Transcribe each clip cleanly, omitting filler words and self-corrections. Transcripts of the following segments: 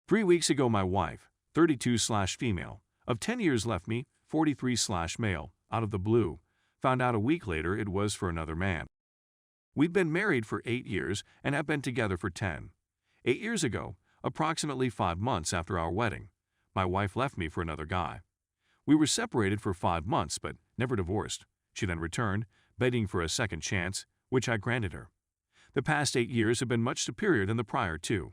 3 weeks ago my wife, 32/female, of 10 years left me, 43/male, out of the blue. Found out a week later it was for another man. We'd been married for 8 years and have been together for 10. 8 years ago, approximately 5 months after our wedding, my wife left me for another guy. We were separated for 5 months but never divorced. She then returned, begging for a second chance, which I granted her. The past 8 years have been much superior than the prior 2.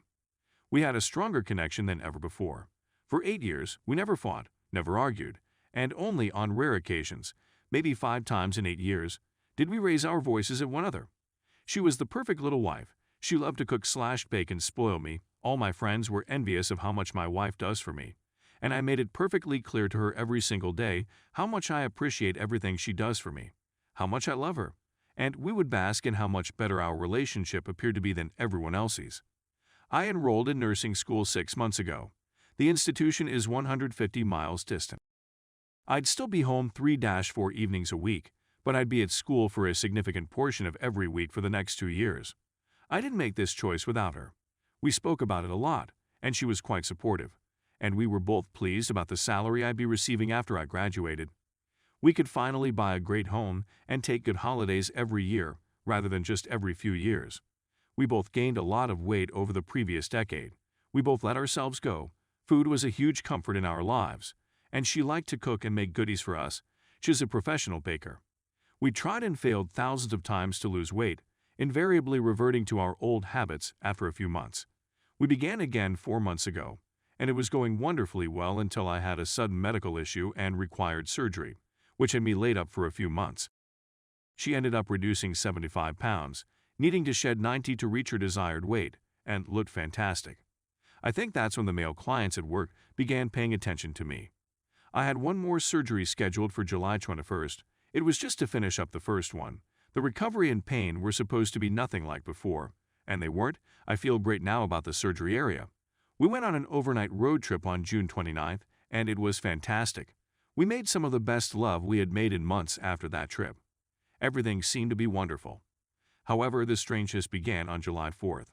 We had a stronger connection than ever before. For 8 years, we never fought, never argued, and only on rare occasions, maybe 5 times in 8 years, did we raise our voices at one another. She was the perfect little wife. She loved to cook/bake and spoil me. All my friends were envious of how much my wife does for me, and I made it perfectly clear to her every single day how much I appreciate everything she does for me, how much I love her, and we would bask in how much better our relationship appeared to be than everyone else's. I enrolled in nursing school 6 months ago. The institution is 150 miles distant. I'd still be home 3-4 evenings a week, but I'd be at school for a significant portion of every week for the next 2 years. I didn't make this choice without her. We spoke about it a lot, and she was quite supportive, and we were both pleased about the salary I'd be receiving after I graduated. We could finally buy a great home and take good holidays every year, rather than just every few years. We both gained a lot of weight over the previous decade. We both let ourselves go. Food was a huge comfort in our lives, and she liked to cook and make goodies for us. She's a professional baker. We tried and failed thousands of times to lose weight, invariably reverting to our old habits after a few months. We began again 4 months ago, and it was going wonderfully well until I had a sudden medical issue and required surgery, which had me laid up for a few months. She ended up reducing 75 pounds, needing to shed 90 to reach her desired weight, and looked fantastic. I think that's when the male clients at work began paying attention to me. I had one more surgery scheduled for July 21st. It was just to finish up the first one. The recovery and pain were supposed to be nothing like before, and they weren't. I feel great now about the surgery area. We went on an overnight road trip on June 29th, and it was fantastic. We made some of the best love we had made in months after that trip. Everything seemed to be wonderful. However, the strangeness began on July 4th.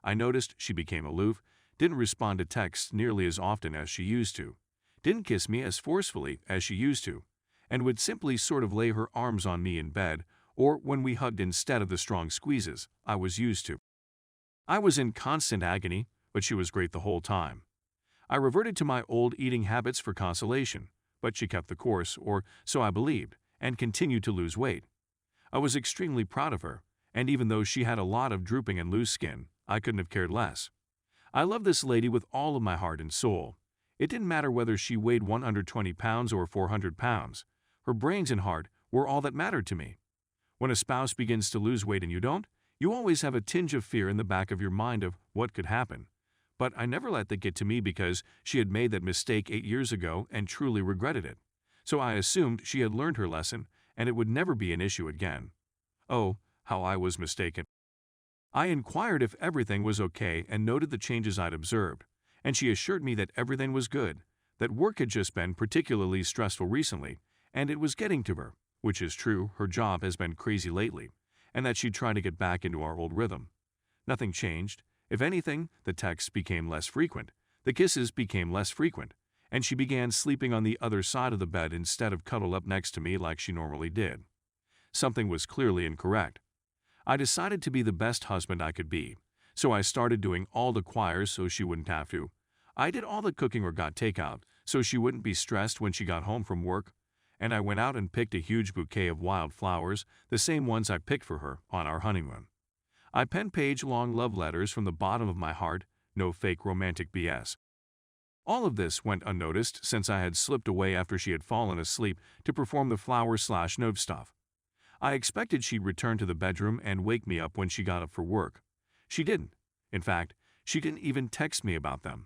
I noticed she became aloof, didn't respond to texts nearly as often as she used to, didn't kiss me as forcefully as she used to, and would simply sort of lay her arms on me in bed or when we hugged instead of the strong squeezes I was used to. I was in constant agony, but she was great the whole time. I reverted to my old eating habits for consolation, but she kept the course, or so I believed, and continued to lose weight. I was extremely proud of her, and even though she had a lot of drooping and loose skin, I couldn't have cared less. I love this lady with all of my heart and soul. It didn't matter whether she weighed 120 pounds or 400 pounds. Her brains and heart were all that mattered to me. When a spouse begins to lose weight and you don't, you always have a tinge of fear in the back of your mind of what could happen. But I never let that get to me because she had made that mistake 8 years ago and truly regretted it. So I assumed she had learned her lesson and it would never be an issue again. Oh, how I was mistaken. I inquired if everything was okay and noted the changes I'd observed, and she assured me that everything was good, that work had just been particularly stressful recently, and it was getting to her, which is true, her job has been crazy lately, and that she'd try to get back into our old rhythm. Nothing changed. If anything, the texts became less frequent, the kisses became less frequent, and she began sleeping on the other side of the bed instead of cuddled up next to me like she normally did. Something was clearly incorrect. I decided to be the best husband I could be, so I started doing all the choirs so she wouldn't have to. I did all the cooking or got takeout so she wouldn't be stressed when she got home from work, and I went out and picked a huge bouquet of wild flowers, the same ones I picked for her on our honeymoon. I penned page-long love letters from the bottom of my heart, no fake romantic BS. All of this went unnoticed since I had slipped away after she had fallen asleep to perform the flower/note stuff. I expected she'd return to the bedroom and wake me up when she got up for work. She didn't. In fact, she didn't even text me about them.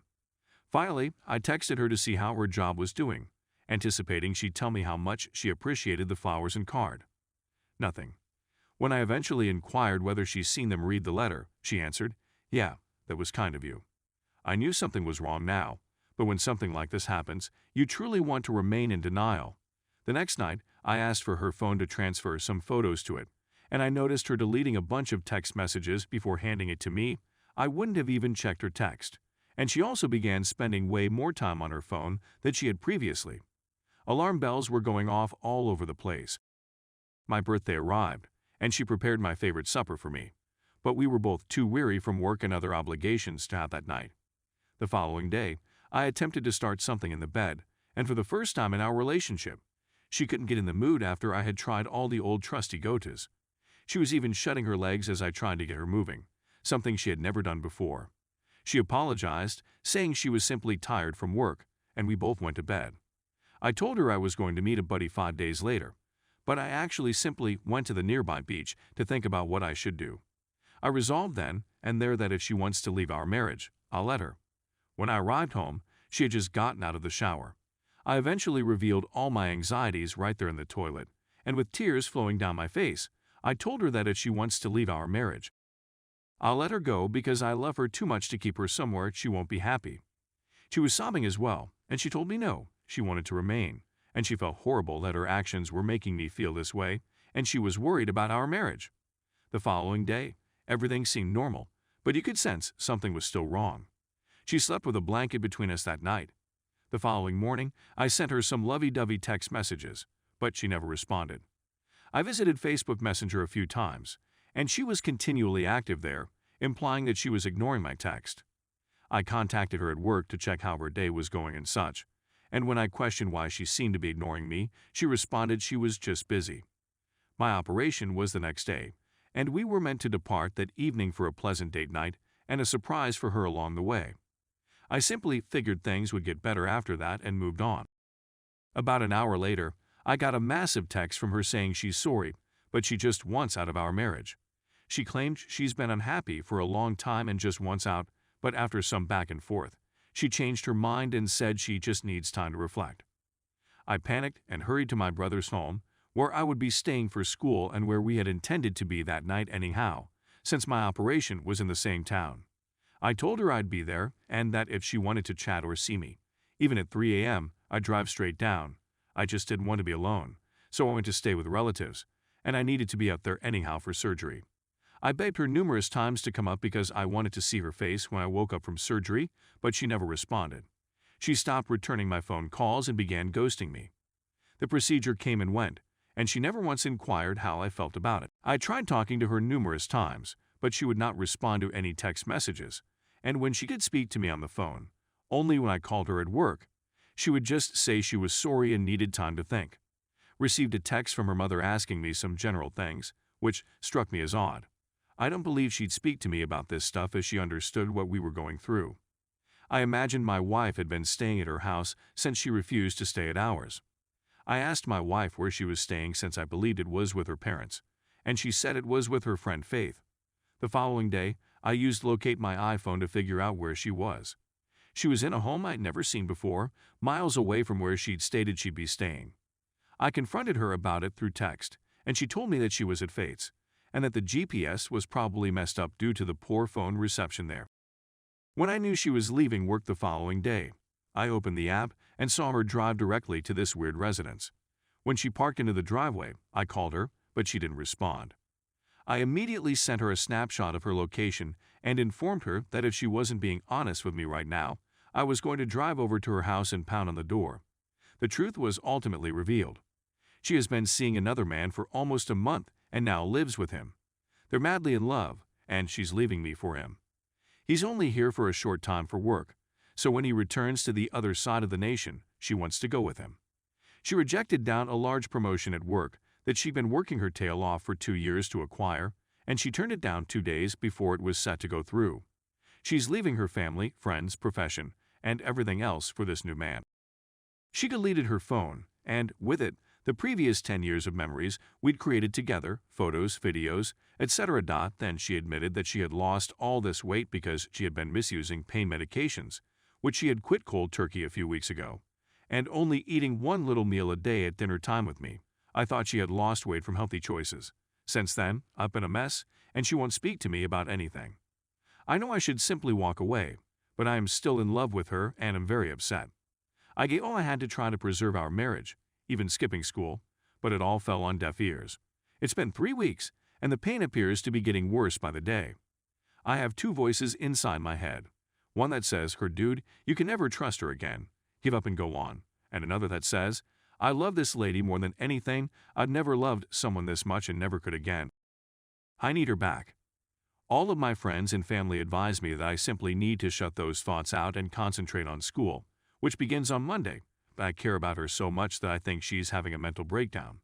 Finally, I texted her to see how her job was doing, anticipating she'd tell me how much she appreciated the flowers and card. Nothing. When I eventually inquired whether she's seen them read the letter, she answered, "Yeah, that was kind of you." I knew something was wrong now, but when something like this happens, you truly want to remain in denial. The next night, I asked for her phone to transfer some photos to it, and I noticed her deleting a bunch of text messages before handing it to me. I wouldn't have even checked her text, and she also began spending way more time on her phone than she had previously. Alarm bells were going off all over the place. My birthday arrived, and she prepared my favorite supper for me, but we were both too weary from work and other obligations to have that night. The following day, I attempted to start something in the bed, and for the first time in our relationship, she couldn't get in the mood after I had tried all the old trusty go-tos. She was even shutting her legs as I tried to get her moving, something she had never done before. She apologized, saying she was simply tired from work, and we both went to bed. I told her I was going to meet a buddy 5 days later, but I actually simply went to the nearby beach to think about what I should do. I resolved then and there that if she wants to leave our marriage, I'll let her. When I arrived home, she had just gotten out of the shower. I eventually revealed all my anxieties right there in the toilet, and with tears flowing down my face, I told her that if she wants to leave our marriage, I'll let her go because I love her too much to keep her somewhere she won't be happy. She was sobbing as well, and she told me no, she wanted to remain, and she felt horrible that her actions were making me feel this way, and she was worried about our marriage. The following day, everything seemed normal, but you could sense something was still wrong. She slept with a blanket between us that night. The following morning, I sent her some lovey-dovey text messages, but she never responded. I visited Facebook Messenger a few times, and she was continually active there, implying that she was ignoring my text. I contacted her at work to check how her day was going and such, and when I questioned why she seemed to be ignoring me, she responded she was just busy. My operation was the next day, and we were meant to depart that evening for a pleasant date night and a surprise for her along the way. I simply figured things would get better after that and moved on. About an hour later, I got a massive text from her saying she's sorry, but she just wants out of our marriage. She claimed she's been unhappy for a long time and just wants out, but after some back and forth, she changed her mind and said she just needs time to reflect. I panicked and hurried to my brother's home, where I would be staying for school and where we had intended to be that night anyhow, since my operation was in the same town. I told her I'd be there and that if she wanted to chat or see me, even at 3 a.m., I'd drive straight down. I just didn't want to be alone, so I went to stay with relatives, and I needed to be up there anyhow for surgery. I begged her numerous times to come up because I wanted to see her face when I woke up from surgery, but she never responded. She stopped returning my phone calls and began ghosting me. The procedure came and went, and she never once inquired how I felt about it. I tried talking to her numerous times, but she would not respond to any text messages, and when she did speak to me on the phone, only when I called her at work, she would just say she was sorry and needed time to think. Received a text from her mother asking me some general things, which struck me as odd. I don't believe she'd speak to me about this stuff as she understood what we were going through. I imagined my wife had been staying at her house since she refused to stay at ours. I asked my wife where she was staying since I believed it was with her parents, and she said it was with her friend Faith. The following day, I used Locate My iPhone to figure out where she was. She was in a home I'd never seen before, miles away from where she'd stated she'd be staying. I confronted her about it through text, and she told me that she was at Faith's, and that the GPS was probably messed up due to the poor phone reception there. When I knew she was leaving work the following day, I opened the app and saw her drive directly to this weird residence. When she parked into the driveway, I called her, but she didn't respond. I immediately sent her a snapshot of her location and informed her that if she wasn't being honest with me right now, I was going to drive over to her house and pound on the door. The truth was ultimately revealed. She has been seeing another man for almost a month and now lives with him. They're madly in love, and she's leaving me for him. He's only here for a short time for work, so when he returns to the other side of the nation, she wants to go with him. She rejected down a large promotion at work that she'd been working her tail off for 2 years to acquire, and she turned it down 2 days before it was set to go through. She's leaving her family, friends, profession, and everything else for this new man. She deleted her phone, and with it, the previous 10 years of memories we'd created together, photos, videos, etc. Then she admitted that she had lost all this weight because she had been misusing pain medications, which she had quit cold turkey a few weeks ago, and only eating one little meal a day at dinner time with me. I thought she had lost weight from healthy choices. Since then, I've been a mess, and she won't speak to me about anything. I know I should simply walk away, but I am still in love with her and am very upset. I gave all I had to try to preserve our marriage, even skipping school, but it all fell on deaf ears. It's been 3 weeks, and the pain appears to be getting worse by the day. I have 2 voices inside my head. One that says, her dude, you can never trust her again. Give up and go on. And another that says, I love this lady more than anything. I've never loved someone this much and never could again. I need her back. All of my friends and family advise me that I simply need to shut those thoughts out and concentrate on school, which begins on Monday. But I care about her so much that I think she's having a mental breakdown.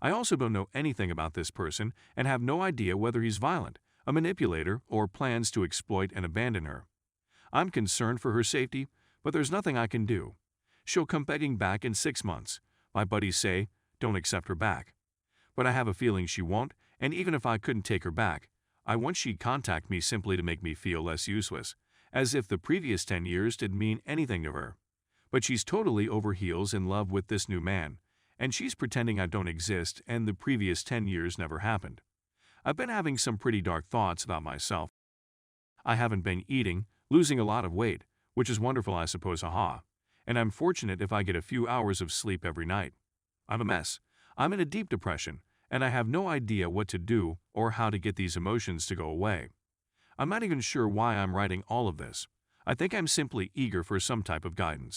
I also don't know anything about this person and have no idea whether he's violent, a manipulator, or plans to exploit and abandon her. I'm concerned for her safety, but there's nothing I can do. She'll come begging back in 6 months. My buddies say, don't accept her back. But I have a feeling she won't, and even if I couldn't take her back, I want she'd contact me simply to make me feel less useless, as if the previous 10 years didn't mean anything to her. But she's totally over heels in love with this new man, and she's pretending I don't exist and the previous 10 years never happened. I've been having some pretty dark thoughts about myself. I haven't been eating, losing a lot of weight, which is wonderful I suppose, haha. And I'm fortunate if I get a few hours of sleep every night. I'm a mess. I'm in a deep depression, and I have no idea what to do or how to get these emotions to go away. I'm not even sure why I'm writing all of this. I think I'm simply eager for some type of guidance.